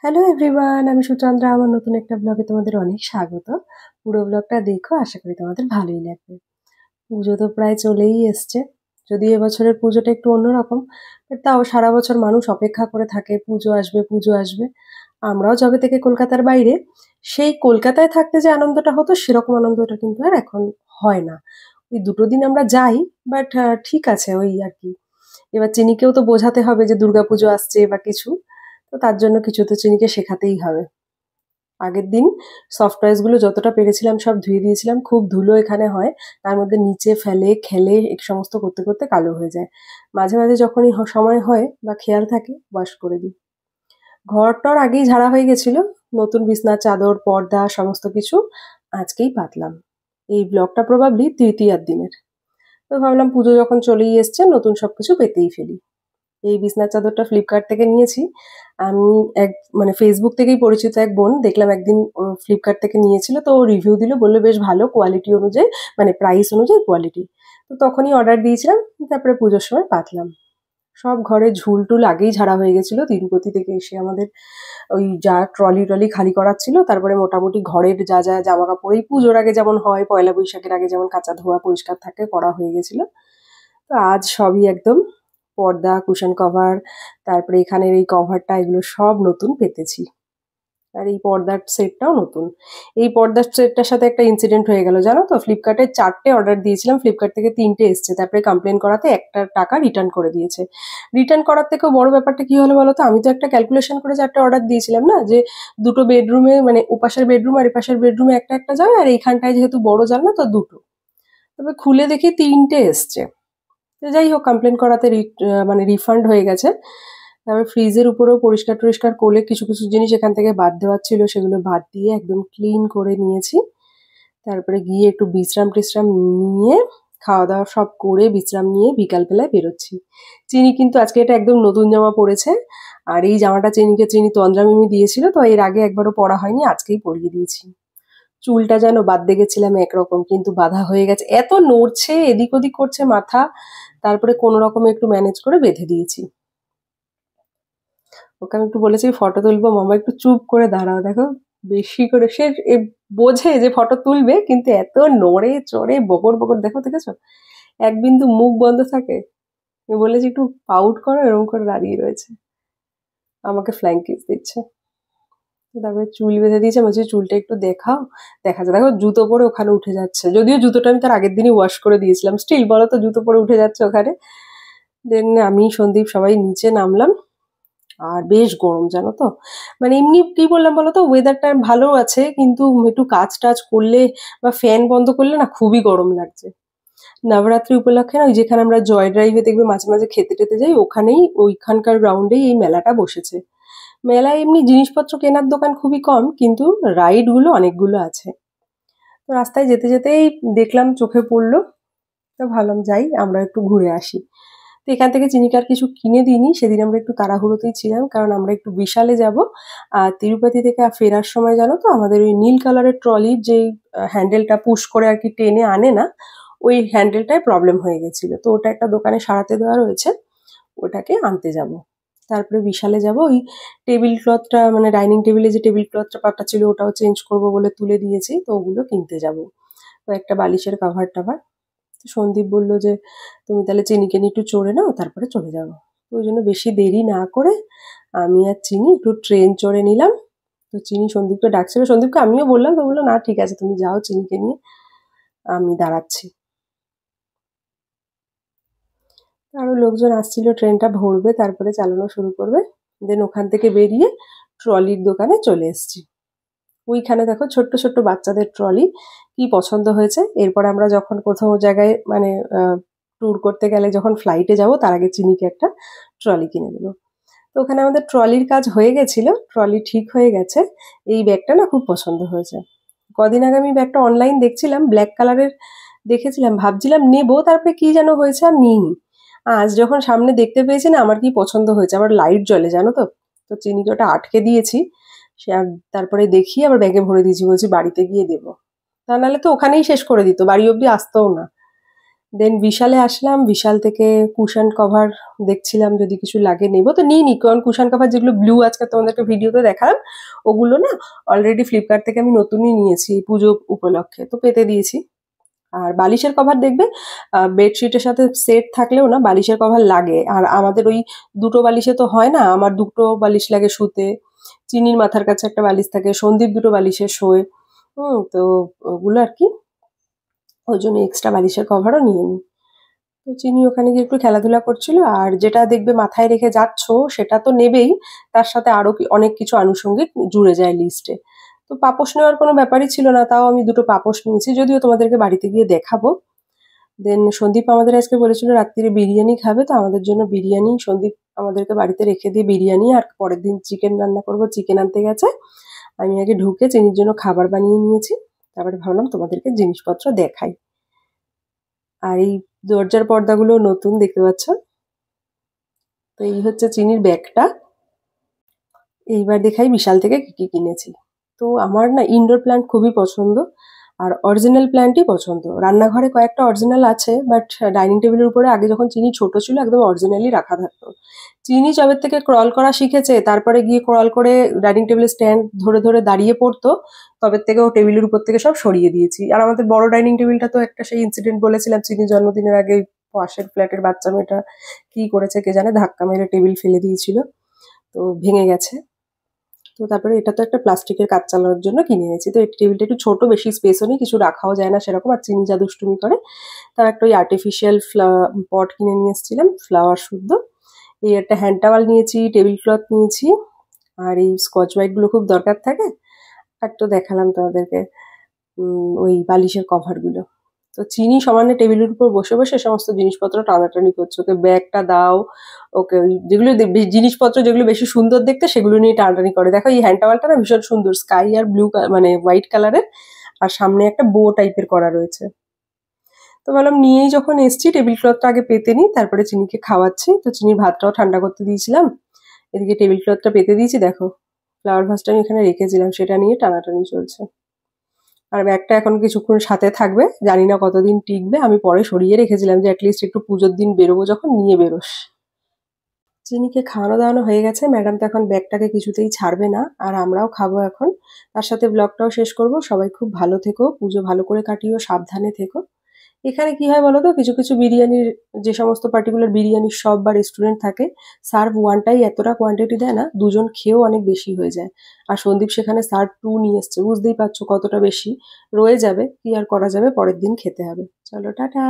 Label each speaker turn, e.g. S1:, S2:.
S1: Hello everyone, আমি সুচন্দ্রা। আমার নতুন একটা ব্লগে তোমাদের অনেক স্বাগত। পুরো ব্লগটা দেখো, আশা করি তোমাদের ভালোই লাগবে। পুজো তো প্রায় চলেই এসছে। যদিও এবছরের পুজোটা একটু অন্যরকম, বাট তাও সারা বছর মানুষ অপেক্ষা করে থাকে পুজো আসবে পুজো আসবে। আমরাও যবে থেকে কলকাতার বাইরে, সেই কলকাতায় থাকতে যে আনন্দটা হতো সেরকম আনন্দটা কিন্তু আর এখন হয় না। ওই দুটো দিন আমরা যাই, বাট ঠিক আছে ওই আর কি। এবার চিনিকেও তো বোঝাতে হবে যে দুর্গাপুজো আসছে বা কিছু, তো তার জন্য কিছু তো চিনিকে শেখাতেই হবে। আগের দিন সফট টয়েসগুলো যতটা পেরেছিলাম সব ধুয়ে দিয়েছিলাম। খুব ধুলো এখানে হয়, তার মধ্যে নিচে ফেলে খেলে এই সমস্ত করতে করতে কালো হয়ে যায়। মাঝে মাঝে যখনই সময় হয় বা খেয়াল থাকে ওয়াশ করে দিই। ঘরটর আগেই ঝাড়া হয়ে গেছিল, নতুন বিছনার চাদর পর্দা সমস্ত কিছু আজকেই পাতলাম। এই ব্লগটা প্রবাবলি তৃতীয়ার দিনের। তো ভাবলাম পুজো যখন চলেই এসছে নতুন সবকিছু পেতেই ফেলি। এই বিছনার চাদরটা ফ্লিপকার্ট থেকে নিয়েছি। আমি এক মানে ফেসবুক থেকেই পরিচিত এক বোন দেখলাম একদিন ফ্লিপকার্ট থেকে নিয়েছিল, তো ও রিভিউ দিল, বললো বেশ ভালো কোয়ালিটি অনুযায়ী, মানে প্রাইস অনুযায়ী কোয়ালিটি। তো তখনই অর্ডার দিয়েছিলাম, তারপরে পুজোর সময় পাতলাম। সব ঘরে ঝুল টুল আগেই ঝাড়া হয়ে গেছিল, তিরুপতি থেকে এসে আমাদের ওই যা ট্রলি ট্রলি খালি করার ছিল, তারপরে মোটামুটি ঘরের যা যা জামা কাপড় এই পুজোর আগে যেমন হয়, পয়লা বৈশাখের আগে যেমন কাঁচা ধোয়া পরিষ্কার থাকে করা হয়ে গেছিল। তো আজ সবই একদম পর্দা কুশন কভার, তারপরে এখানের এই কভারটা, এগুলো সব নতুন পেতেছি। আর এই পর্দার সেটটাও নতুন। এই পর্দার সেটটার সাথে একটা ইনসিডেন্ট হয়ে গেল জানো তো। ফ্লিপকার্টে 4টে অর্ডার দিয়েছিলাম, ফ্লিপকার্ট থেকে 3টে এসছে, তারপরে কমপ্লেন করাতে একটা টাকা রিটার্ন করে দিয়েছে। রিটার্ন করার থেকেও বড় ব্যাপারটা কি হলো বলো তো, আমি তো একটা ক্যালকুলেশন করে 4টে অর্ডার দিয়েছিলাম না, যে দুটো বেডরুমে মানে ওপাশের বেডরুম আর এপাশের বেডরুমে একটা একটা যাবে, আর এইখানটায় যেহেতু বড় জানলা তো দুটো। তবে খুলে দেখি 3টে এসছে। তো যাই হোক, কমপ্লেন করাতে মানে রিফান্ড হয়ে গেছে। তারপর ফ্রিজের উপরেও পরিষ্কার টরিষ্কার করলে কিছু কিছু জিনিস এখান থেকে বাদ দেওয়ার ছিল, সেগুলো বাদ দিয়ে একদম ক্লিন করে নিয়েছি। তারপরে গিয়ে একটু বিশ্রাম টিশ্রাম নিয়ে, খাওয়া দাওয়া সব করে বিশ্রাম নিয়ে বিকালবেলায় বেরোচ্ছি। চিনি কিন্তু আজকে এটা একদম নতুন জামা পরেছে। আর এই জামাটা চিনি তন্দ্রা মিমি দিয়েছিল, তো এর আগে একবারও পরা হয়নি, আজকেই পরিয়ে দিয়েছি। চুলটা যেন বাঁধতে গেছিলাম একরকম, কিন্তু বাঁধা হয়ে গেছে, এত নড়ছে এদিক ওদিক করছে মাথা। তারপরে কোনো রকমে একটু ম্যানেজ করে বেঁধে দিয়েছি। ওকে আমি একটু বলেছি ফটো তুলবো, মামা একটু চুপ করে দাঁড়াও, দেখো বেশি করে সে বোঝে যে ফটো তুলবে, কিন্তু এত নড়ে চড়ে বকর বকর, দেখো দেখেছো এক বিন্দু মুখ বন্ধ থাকে। আমি বলেছি একটু পাউট করো, এরকম করে দাঁড়িয়ে রয়েছে, আমাকে ফ্ল্যাং কিস দিচ্ছে। তারপরে চুল বেঁধে দিয়েছে, বলছে চুলটা একটু দেখাও। দেখাচ্ছে, দেখো জুতো পরে ওখানে উঠে যাচ্ছে, যদিও জুতোটা আমি তার আগের দিনই ওয়াশ করে দিয়েছিলাম, স্টিল বলো তো জুতো পরে উঠে যাচ্ছে ওখানে। দেন আমি সন্দীপ সবাই নিচে নামলাম। আর বেশ গরম জানো তো। মানে এমনি কি বললাম বলো তো, ওয়েদারটা ভালো আছে, কিন্তু একটু কাজ টাজ করলে বা ফ্যান বন্ধ করলে না খুবই গরম লাগছে। নবরাত্রি উপলক্ষে না, ওই যেখানে আমরা জয় ড্রাইভে দেখবে মাঝে মাঝে খেতে টেতে যাই, ওখানেই ওইখানকার গ্রাউন্ডেই এই মেলাটা বসেছে। মেলায় এমনি জিনিসপত্র কেনার দোকান খুবই কম, কিন্তু রাইড গুলো অনেকগুলো আছে। তো রাস্তায় যেতে যেতেই দেখলাম, চোখে পড়লো, তো ভাবলাম যাই আমরা একটু ঘুরে আসি। তো এখান থেকে চিনিকে আর কিছু কিনে দিইনি, সেদিন আমরা একটু তাড়াহুড়োতেই ছিলাম, কারণ আমরা একটু বিশালে যাব। আর তিরুপতি থেকে ফেরার সময় জানো তো, আমাদের ওই নীল কালারের ট্রলির যেই হ্যান্ডেলটা পুশ করে আর কি টেনে আনে না, ওই হ্যান্ডেলটায় প্রবলেম হয়ে গেছিল, তো ওটা একটা দোকানে সারাতে দেওয়া রয়েছে, ওটাকে আনতে যাব। তারপরে বিশালে যাব, ওই টেবিল ক্লথটা মানে ডাইনিং টেবিলে যে টেবিল ক্লথটা পাতা ছিল ওটাও চেঞ্জ করব বলে তুলে দিয়েছি, তো ওগুলো কিনতে যাব। তো একটা বালিশের কাভার টাভার। তো সন্দীপ বলল যে তুমি তাহলে চিনিকে নিয়ে একটু চড়ে নাও, তারপরে চলে যাবো। তো ওই জন্য বেশি দেরি না করে আমি আর চিনি একটু ট্রেন চড়ে নিলাম। তো চিনি সন্দীপকে ডাকছিল, সন্দীপকে আমিও বললাম, তো বললো না ঠিক আছে তুমি যাও চিনিকে নিয়ে, আমি দাঁড়াচ্ছি। আরো লোকজন আসছিল, ট্রেনটা ভরবে তারপরে চালানো শুরু করবে। দেন ওখান থেকে বেরিয়ে ট্রলির দোকানে চলে এসেছি। ওইখানে দেখো ছোট্ট ছোট্ট বাচ্চাদের ট্রলি, কি পছন্দ হয়েছে। এরপর আমরা যখন কোথাও জায়গায় মানে ট্যুর করতে গেলে, যখন ফ্লাইটে যাব তার আগে চিনিকে একটা ট্রলি কিনে দেবো। তো ওখানে আমাদের ট্রলির কাজ হয়ে গেছিল, ট্রলি ঠিক হয়ে গেছে। এই ব্যাগটা না খুব পছন্দ হয়েছে। কদিন আগে আমি ব্যাগটা অনলাইন দেখছিলাম, ব্ল্যাক কালারের দেখেছিলাম, ভাবছিলাম নেবো, তারপরে কি যেন হয়েছে আর নিইনি। আজ যখন সামনে দেখতে পেয়েছি না, আমার কি পছন্দ হয়েছে, আবার লাইট জ্বলে জানো তো। তো চিনিকে ওটা আটকে দিয়েছি, সে আর তারপরে দেখি আবার ব্যাগে ভরে দিয়েছি, বলছি বাড়িতে গিয়ে দেবো। তা নাহলে তো ওখানেই শেষ করে দিত, বাড়ি অব্দি আসতেও না। দেন বিশালে আসলাম, বিশাল থেকে কুশন কভার দেখছিলাম যদি কিছু লাগে নেবো, তো নিইনি, কারণ কুশন কভার যেগুলো ব্লু আজকে তোমাদেরকে ভিডিওতে দেখালাম ওগুলো না অলরেডি ফ্লিপকার্ট থেকে আমি নতুনই নিয়েছি পুজো উপলক্ষে, তো পেতে দিয়েছি। আর বালিশের কভার দেখবে বেডশিটের সাথে সেট থাকলেও না বালিশের কভার লাগে, আর আমাদের ওই দুটো বালিশে তো হয় না, আমার দুটো বালিশ লাগে শুতে, চিনির মাথার কাছে একটা বালিশ থাকে, সন্দীপ দুটো বালিশে শোয়। তো ওগুলো আর কি, ওই জন্য এক্সট্রা বালিশের কভারও নিয়ে নিই। তো চিনি ওখানে গিয়ে একটু খেলাধুলা করছিল, আর যেটা দেখবে মাথায় রেখে যাচ্ছ সেটা তো নেবেই, তার সাথে আরো অনেক কিছু আনুষঙ্গিক জুড়ে যায় লিস্টে। তো পাপোশ নেওয়ার কোনো ব্যাপারই ছিল না, তাও আমি দুটো পাপোশ নিয়েছি, যদিও তোমাদেরকে বাড়িতে গিয়ে দেখাবো। দেন সন্দীপ আমাদের আজকে বলেছিল রাত্রিরে বিরিয়ানি খাবে, তো আমাদের জন্য বিরিয়ানি সন্দীপ আমাদেরকে বাড়িতে রেখে দিয়ে বিরিয়ানি, আর পরের দিন চিকেন রান্না করবো, চিকেন আনতে গেছে। আমি আগে ঢুকে চিনির জন্য খাবার বানিয়ে নিয়েছি, তারপরে ভাবলাম তোমাদেরকে জিনিসপত্র দেখাই। আর এই দরজার পর্দাগুলো নতুন দেখতে পাচ্ছ। তো এই হচ্ছে চিনির ব্যাগটা। এইবার দেখাই বিশাল থেকে কি কি কিনেছি। তো আমার না ইনডোর প্ল্যান্ট খুবই পছন্দ, আর অরিজিনাল প্ল্যান্টই পছন্দ। রান্নাঘরে কয়েকটা অরিজিনাল আছে, বাট ডাইনিং টেবিলের উপরে আগে যখন চিনি ছোট ছিল একদম অরিজিনালি রাখা থাকতো। চিনি যবে থেকে ক্রল করা শিখেছে, তারপরে গিয়ে ক্রল করে ডাইনিং টেবিলের স্ট্যান্ড ধরে ধরে দাঁড়িয়ে পড়তো, তবে থেকে ও টেবিলের উপর থেকে সব সরিয়ে দিয়েছি। আর আমাদের বড় ডাইনিং টেবিলটা তো একটা সেই ইনসিডেন্ট বলেছিলাম চিনি জন্মদিনের আগে, পাশের ফ্ল্যাটের বাচ্চা মেয়েটা কি করেছে কে জানে, ধাক্কা মেরে টেবিল ফেলে দিয়েছিল, তো ভেঙে গেছে। তো তারপরে এটা তো একটা প্লাস্টিকের কাজ চালানোর জন্য কিনে এনেছি। তো এই টেবিলটা একটু ছোট, বেশি স্পেসও নেই, কিছু রাখাও যায় না সেরকম, আর চিনি যা দুষ্টুমি করে। তার একটা ওই আর্টিফিশিয়াল পট কিনে নিয়ে এসেছিলাম, ফ্লাওয়ার শুদ্ধ। এই একটা হ্যান্ড টাওয়াল নিয়েছি, টেবিল ক্লথ নিয়েছি, আর এই স্কচ ব্রাইট গুলো খুব দরকার থাকে। আর তো দেখালাম তোমাদেরকে ওই বালিশের কভার গুলো। তো চিনি সমানে টেবিলের উপর বসে বসে সমস্ত জিনিসপত্র টানাটানি করছে, ওকে ব্যাগটা দাও, ওকে ওই যেগুলো জিনিসপত্র যেগুলো বেশি সুন্দর দেখতে সেগুলো নিয়ে টানাটানি করে। দেখো এই হ্যান্ড টাওয়ালটা না ভীষণ সুন্দর, স্কাই আর ব্লু মানে হোয়াইট কালারের, আর সামনে একটা বো টাইপের করা রয়েছে। তো ভাবলাম নিয়েই যখন এসছি টেবিল ক্লথটা আগে পেতে নিই, তারপরে চিনিকে খাওয়াচ্ছি। তো চিনির ভাতটাও ঠান্ডা করতে দিয়েছিলাম, এদিকে টেবিল ক্লথটা পেতে দিয়েছি। দেখো ফ্লাওয়ার ভাসটা আমি এখানে রেখেছিলাম, সেটা নিয়ে টানাটানি চলছে। আর ব্যাগটা এখন কিছুক্ষণ সাথে থাকবে, জানি না কতদিন টিকবে, আমি পরে সরিয়ে রেখেছিলাম যে অ্যাটলিস্ট একটু পুজোর দিন বেরোবো যখন নিয়ে বেরোস। চিনিকে খাওয়ানো দাওয়ানো হয়ে গেছে, ম্যাডাম তো এখন ব্যাগটাকে কিছুতেই ছাড়বে না, আর আমরাও খাবো এখন। তার সাথে ব্লগটাও শেষ করব। সবাই খুব ভালো থেকো, পুজো ভালো করে কাটিও, সাবধানে থেকো। এখানে কি হয় বলো তো, কিছু কিছু বিরিয়ানির, যে সমস্ত পার্টিকুলার বিরিয়ানির শপ বা রেস্টুরেন্ট থাকে, সার্ভ ওয়ানটাই এতটা কোয়ান্টিটি দেয় না, দুজন খেয়েও অনেক বেশি হয়ে যায়। আর সন্দীপ সেখানে সার্ভ টু নিয়ে এসছে, বুঝতেই পারছো কতটা বেশি রয়ে যাবে, কি আর করা যাবে, পরের দিন খেতে হবে। চলো টাটা।